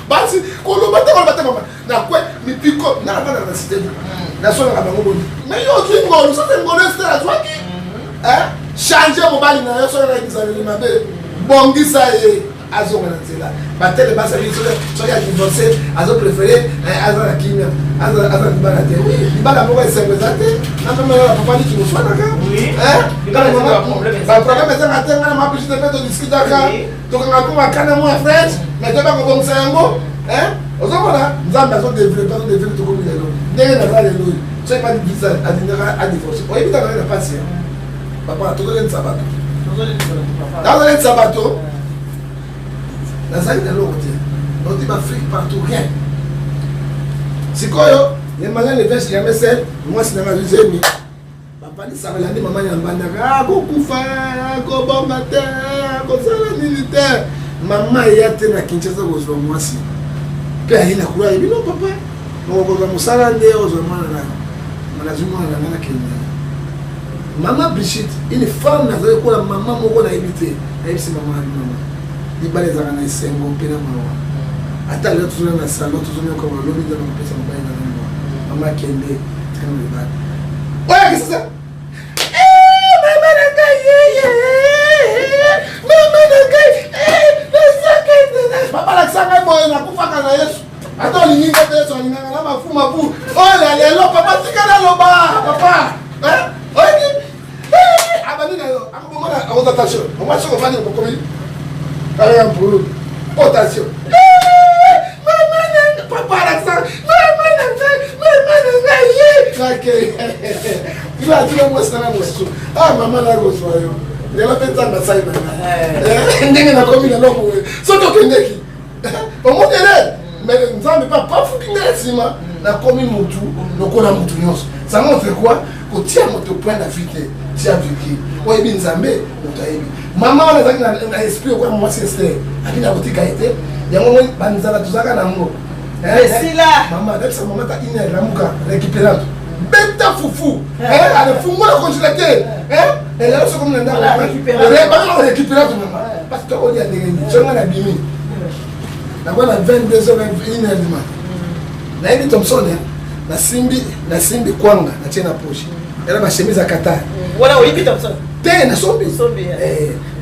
basi koloba te mama na kwe mipiko na bana na cité na sona ka bango boni mais yo twingo so te ngolo Esther azwaki changer mobali na yo so na kizaleli mabe bongisa ye azonga na nzela batele basali so ya divorcer azo préférer aza na kimia aza libala te libala moko esengeza te na mama ya papa ni kimoswana ka ba problème ezanga te ngana mapisi te pe to discutaka tokanga kuma kana mwa French mais te bako bongisa yango ozomona Nzambe azodeveloppe tokomi lelo ndenge naza lelo so epa divisa adingaka adivorce oyebitaka na pasi papa tozolenisa bato nazali na loko te oti baafrike partout rien sikoyo les malins les vaches jamais seul moi c'est dans la deuxième papa ni savela ndi maman yambandaka kokufa kobonga te kosala militaire maman yate na Kinshasa kozwa mwasi pe ayina kula yebi non papa ngokoza musala nde ozwa mwana na manazuma na Kenya maman Brigitte une femme nazali kola maman moko na ebité ayebisi maman libale ezaka na esengo mpe na mawa ata lelo tozona na salon tozona ko lobi nde nakopesa mobali na ngo mama kende tikana libale oya kisasa mama na ngai mama na ngai papa la sanga boy na kufaka na Yesu ata olingi te Yesu alinganga na mafu oya lelo papa tikana loba papa oya abani na yo akobomona akoza attention omwa soko fani kokomi kaya mpulu attention mama na papa la sanga mama na ngai ila tuna mwasana mwasu mama na rozwa yo lelo petanga sai na ndenge na komi na lobo soto kendeki omodele mais nzambe pas fukinga sima na komi mutu lokola mutu nyonso ça montre quoi ko tia moto point la vite tia viki oyebi nzambe otayebi mama wana zaki na esprit kwa moi sister akina kotika ete yango mo banzala tuzaka na ngo sila mama depuis mama ta ina ramuka récupérante beta fufu ale fungula congélateur elle a ce comme nda récupérante mama parce que on y a des gens na bimi na kwa 22h21h du matin na hivi Thompson na simbi kwanga na tena poche era ma chemise à Qatar wala oyibi Thompson te na sombi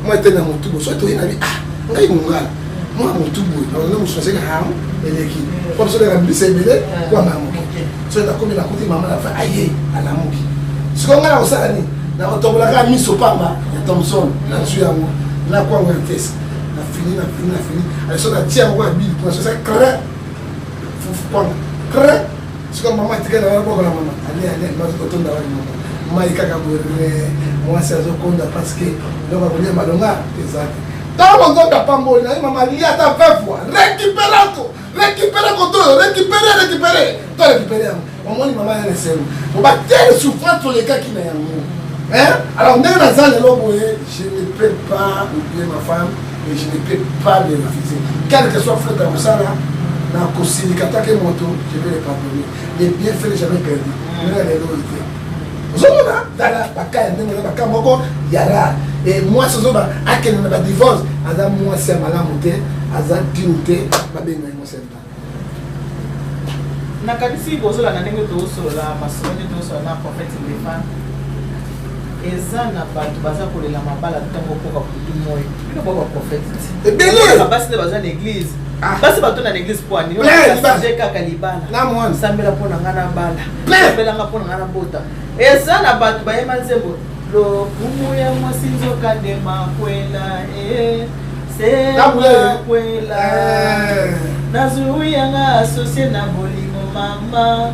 moi tena mutubo so to ina ngai ngala moi mutubo na musoze ka hamu eleki comme ça la mbise bele kwa mamuki so ta komi na kuti mama na fa aye ala muki siko ngala osala ni na otombola ka miso pamba ya Thompson na tu yango na kwa ngwa test na fini ale so na tia ngwa bili pour ça cré fufu kwanga cré siko mama tikana na boko na mama ale mazo tonda wali mama mai kaka bore moi ça zo konda parce que donc on est malonga exact tant on doit pambo na mama lia ta 20 fois récupérer to récupérer au moins maman elle sait on va telle souffrance sur les cas qui n'a hein alors ndenge na zale lobo je ne peux pas oublier ma femme et je ne peux pas les refuser quel que soit faute à Moussala na kosili katake moto je vais les pardonner les bienfaits jamais perdu mais les loyauté zona dala bakaya ndenge na bakaya moko yara et moi ce zoba akene na ba divorce aza moi c'est malamu te aza diute babenga mo senta na kanisi bozola na ndenge tozola masoni tozola na prophète Lévan eza na bato baza kolela mabala ntango koka kutu moyo bino baba prophète ebele basi te baza na église basi bato na église poani je kaka libala na mwana sambela pona ngana bala sambela nga pona ngana bota eza na bato bayema nzembo lo kumu ya mwasinzo kadema kwela se kwela nazuya nga associé na bolimo mama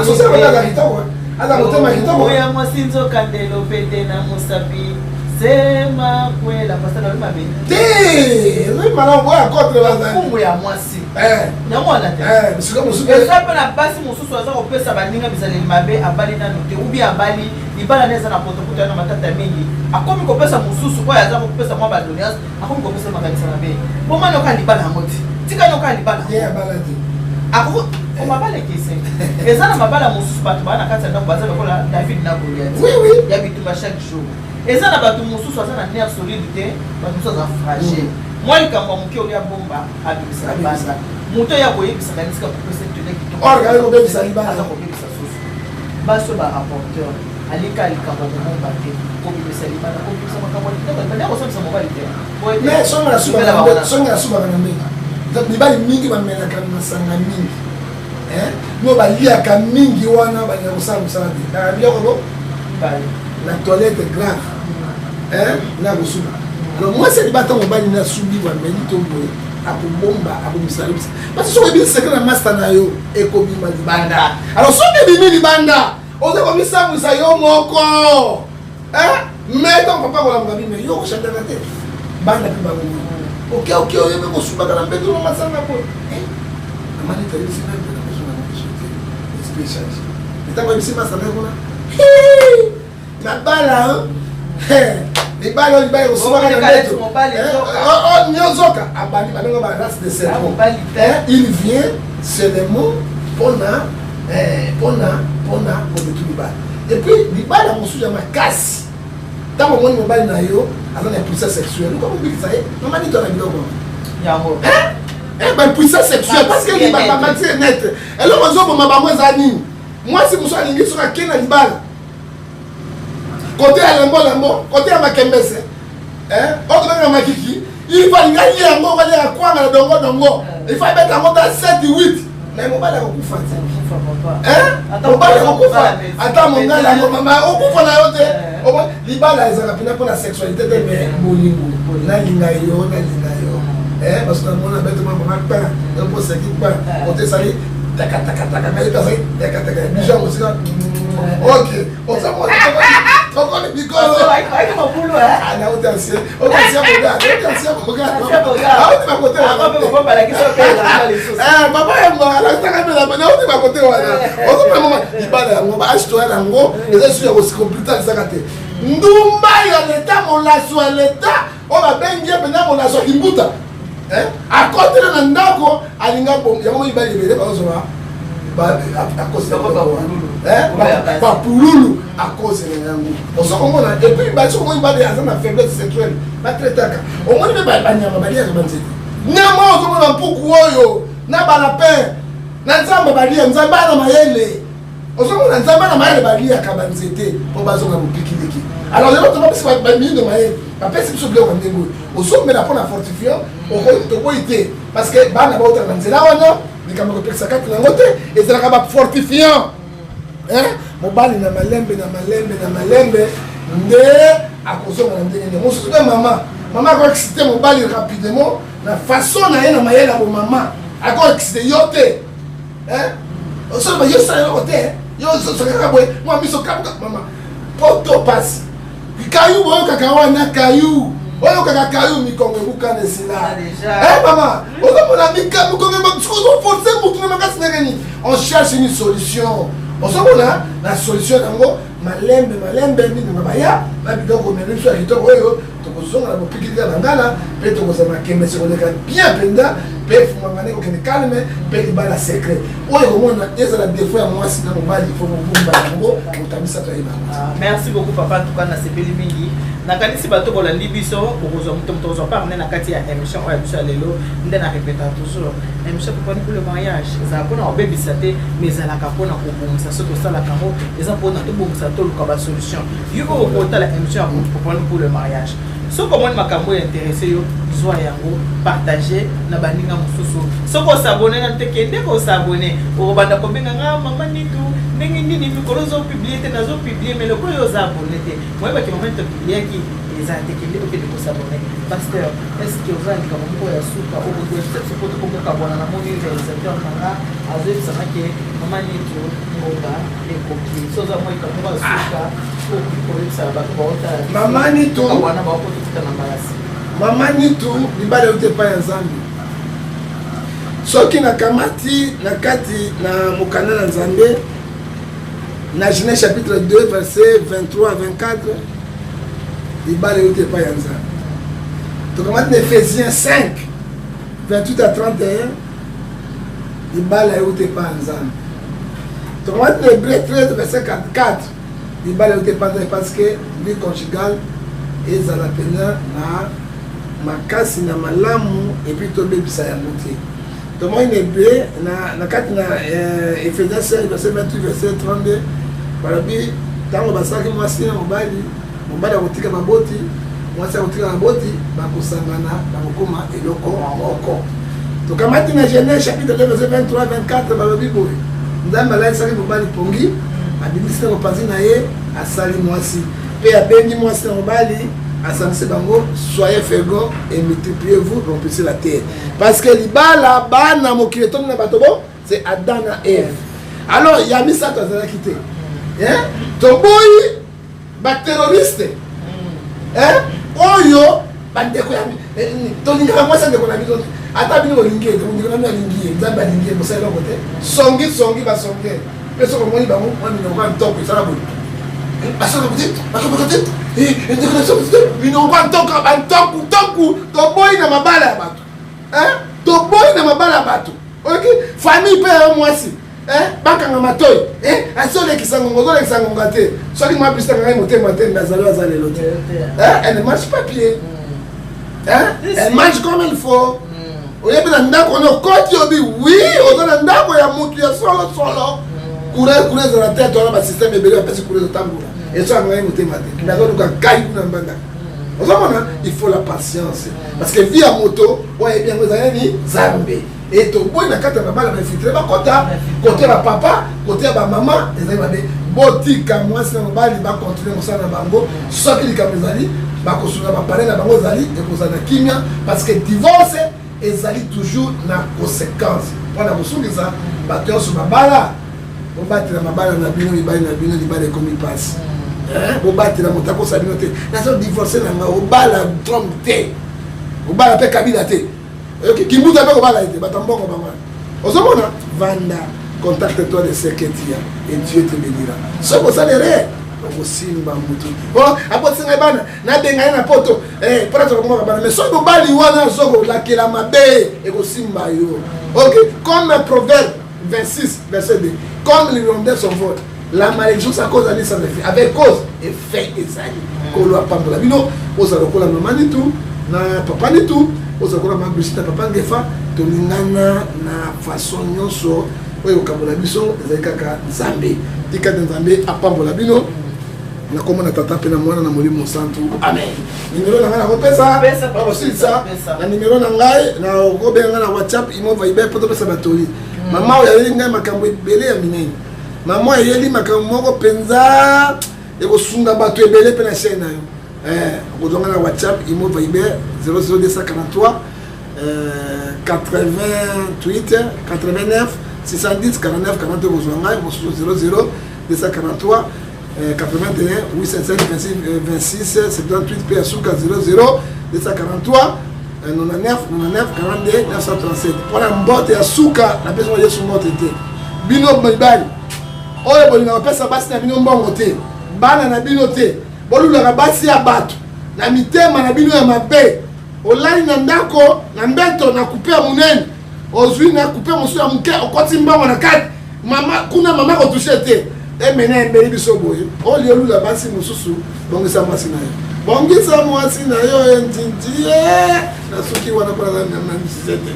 associé na la kitoko ala motema kitoko ya mwasinzo kandelo pete na musapi sema kwela pasala mabe le mala boya contre bazali kumu ya mwasi na mwana te bisika musupe esape na basi mususu aza kopesa baninga bizaleli mabe abali nano te ubi abali libala neza na potopoto na matata mingi akomi kopesa mususu oyo aza kopesa mwa badonias akomi kopesa makanisa mabe bomani oka libala yango te tikani oka libala ako omabala kese eza na mabala mususu bato baa na kati ya ndako baza lokola David na Goliath ya bitumba chaque jour eza na bato mususu aza na nerf solide te bato mususu aza fragile mwa likambo moke oli ya bomba abibisa libanda moto ya koyebisaka nisika kopesa tene kitoko kobebisa susu baso barapporteur alika likambo momomba te kobibisa libanda kobibisa makambo kitoko kosambisa mobali te songa na subaka na mbeka mibali mingi bamelaka masanga mingi no baliaka mingi wana balinga kosala mosala te biloko na toilette grave na kosuba alors moi c'est libata mobali na subi bameli to boye akobomba akobimisa libisa parce soki ebimi sekre na master na yo ekobima libanda alors soki ebimi libanda oza komisambwisa yo moko mais ton papa kolamuka bime yo koshandaka te banda mpe bango oke oyebe kosubaka na mbeto no masanga po namani tayebisi na mpe na besoin na mokisote esprit change etango ebisi masa na kuna na bala libala libala kosomaka na ndeto nyozoka abandi babengo ba race de cerveau il vient seulement pona kobetu libala et puis libala mosusu ya makasi ntango omoni mobali na yo aza na puissance sexuelle okomobikisa ye namani to na biloko puissance sexuelle parce que libamati net eloko ozoboma bango eza nini mwasi mosu alingi soki ake na libala kote ya lembo kote ya makembese okobenga makiki il faut alinga ye yango okolia ya kwanga na dongo il faut abeta yango ta 7-8 mais mobali akokufa te mobali akokufa ata mongala yango mama okufa na yo te libala ezalaka mpena mpona sexualité te mais bolingo nalinga yo parce que namona bete mama pain eposeki pain otesali takataka ngai kasi takataka bija mosika ok okoni bikolo nauti ancien papa yango alakitaka mpena nauti bakote wana ozomama libala yango baashitoya yango eza su ya kosikomplite alisaka te ndumba ya leta molaso ya leta oyo babengi ye mpena molaso ya kimbuta akotela na ndako alinga yango mibali ebele bazozwa bapululu akozela yango ozokomona epuis basokomoni bale aza na faiblesse sexuelle batretaka omoni mpe banyama baliaka banzete nyama ozomona mpuku oyo na balapin na nzambe balia nzambe ana mayele ozomona nzambe ana mayele baliaka banzete mpo bazonga mopikiliki alors lelo tobapesi bamino mayele bapesi biso biloko ndenge oyo ozomela mpona fortifiant tokoyi te parce que bana baotala na nzela wana likambo kopekisa kati nango te ezalaka bafortifiant mobali na malembe nde akozonga na ndenge nde mosusu mpe mama akoexcite mobali rapidement na façon na ye na mayele ya bomama akoexcite yo te osoloba yo sala eloko te yo sokaka boye mwa miso kabuka mama poto pasi kayu boyokaka wana kayu oyokaka kayu mikongo ebukana esila mama ozomona mikongo ozoforce mutu na makasi ndenge nini on cherche une solution ozomona na solution yango malembe mingi baya babidoko omeli biso ya kitoko oyo tokozonga na bopikilika na ngala mpe tokozala makembese koleka bien mpenza mpe funganga ndenge okende calme mpe libala secret oyo komona ezala defo ya mwasi na mobali fo mobumba yango otamisaka ye bango. Merci beaucoup papa tuka na sepeli mingi nakanisi bato bolandi biso okozwa moto ozwa parne na kati ya émission oyo ya biso ya lelo nde na répéta toujours émission popani pour le mariage ezala mpona kobebisa te mais ezalaka mpona kobongisa so tosalaka yango eza mpona tobongisa toluka basolution yo oyo okotala émission ya popani pour le mariage soki omoni makambo oyo intéresse yo zwa yango partage na baninga mosusu soki osabone na te kende kosabone okobanda kobenga nga mama nitu ndenge nini mikolo ozopiblie te nazopiblie mais lokola oyo oza abone te moyebaki mama topibliaki eza te kende okende kosabone pasteur est ce que oza likambo moko ya suka okosopoto komokabwana na moni réalisateur nanga azoyebisaka ke mama nitu ngonga ekoki so oza mwa likambo moko ya suka okoyebisaka bato baotala mama nitu wana bakotokuta na mbalasi mama nitu libala euti epai ya nzambe soki nakamati na kati na mokanda na nzambe na Genèse chapitre 2 verset 23 à 24 libala euti epai ya nzambe tokamati na Ephésiens 5 28 à 31 libala euti epai ya nzambe tokamati na Hébreux 13 verset 44 libala euti epai ya nzambe parce que vie conjugale ezala pena na makasi na malamu epuis tobebisa yango te tomoni nebe na kati na Ephésiens 5 verset 28 verset 32 balobi ntango basalaki mwasi na mobali akotika maboti mwasi akotika maboti bakosangana bakokoma eloko moko tokamati na Genèse chapitre 2 verset 23 24 balobi boye nzambe alaisaki mobali pongi abimisi na mopanzi na ye asali mwasi mpe abengi mwasi na mobali asangisi bango soyez féconds et multipliez-vous remplissez la terre parce que libala bana mokili tomi na bato bo c'est Adam na Ève alors ya misato azalaki te toboyi baterroriste oyo bandeko ya tolingaka mwasi ndeko na biso ata bino olingi ete ondiko nani alingi ye nzambe alingi ye mosala eloko te songi basonge mpe soko omoni bango mwa minoko ya ntoko esala boye basala kote bakobaka te minoko ya ntoko bantoku toboyi na mabala ya bato toboyi na mabala ya bato oyoki famille mpe ya mwasi bakanga matoi azolekisa ngonga te soki mwa bisitaka ngai motema te nazali aza lelo te elle ne marche pas pied elle marche comme il faut oyebi na ndako wana okoti obi wi oza na ndako ya motu ya solosolo kure ezala te towana basysteme ebele bapesi kure ezotambola esoka ngai motema te nazoluka kai kuna mbandaka ozomona il faut la patience parce que vie ya moto oyebi yango ezali ni nzambe et toboyi na kati ya mabala bainfiltre bakota kote ya bapapa kote ya bamama ezali mabe botika mwasi na mobali bakontinue mosala na bango soki likambo ezali bakosunga bapare na bango ezali ekozala na kimia parce que divorce ezali toujours na conséquence mpona kosungisa bato nyonso mabala bobatela mabala na bino mibali na bino libala ekomi mpasi bobatela moto akosa bino te nazo divorce na nga obala trompe te obala mpe kabila te kimbuta mpe kobala ete bato mbongo bango ozomona vanda contacte toi de ce que tu as et Dieu te bénira soki osali re okosimba mutu abotinga bana nabenga ye na poto mpona tokomoka bana mais soki obali wana azokolakela mabe ekosimba yo ok comme proverbe 26 verset 2 comme l'hirondelle son vol la malédiction à cause d'aller sans effet avec cause effet ezali kolo apambola bino ozala lokola mama ni tout na papa ni tout ozala lokola mabrisite na papa ngefa tolingana na façon nyonso oyo okambola biso ezali kaka nzambe tika nzambe apambola bino nakomona tata mpe na mwana na molimo santu amen nimero na ngai nakopesa bakosilisa na nimero na ngai nakobenga ngai na whatsapp imo viber mpo topesa batoli mama oyo ayeli ngai makambo ebele ya minene mama ayeli makambo moko mpenza ekosunga bato ebele mpe na chaine na yo okozonga na whatsapp imo viber 00243 88 89 610 49 40 okozwa ngai mosusu 00243 81 855 26 78 pe asuka 00 243 99 99 42 937 mpona mbote ya suka na pesa yesu mbote te bino mibali oyo bolinga bapesa basi na bino mbongo te bana na bino te bolulaka basi ya bato na mitema na bino ya mabe olali na ndako na mbeto na kupe ya monene ozwi na kupe mosusu ya moke okoti mbongo na kati kuna mama kotushe te emene embeli biso boye oli olula basi mosusu bongisa mwasi na yo bongisa mwasi na yo entintie na soki wana mpona na misisete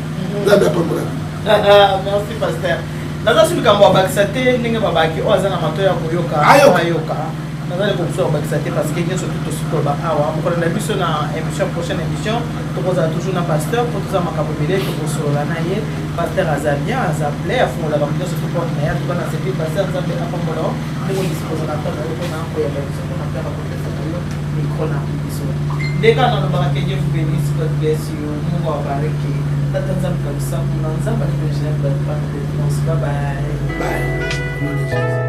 nzambe apambola merci pasteur naza soki likambo abakisa te ndenge babaki oyo aza na mato ya koyoka ayoka naza likomso abakisa te parce que nyonso tu tosikoba awa mokolo na biso na émission prochaine émission tokozala toujours na pasteur mpo toza makambo ebele tokosolola na ye pasteur aza bien aza ple afungolaka nyonso toporte na ye atuka na sepi pasteur nzambe apambola ndenge ondisipoza na tana yo mpona koyamba biso mpona mpera kopesa na yo mikro na biso ndenge nalobaka ke Dieu vous bénisse God bless you Mungu awabariki tata nzambe kabisa kuna nzambe akipeleshana bye bye.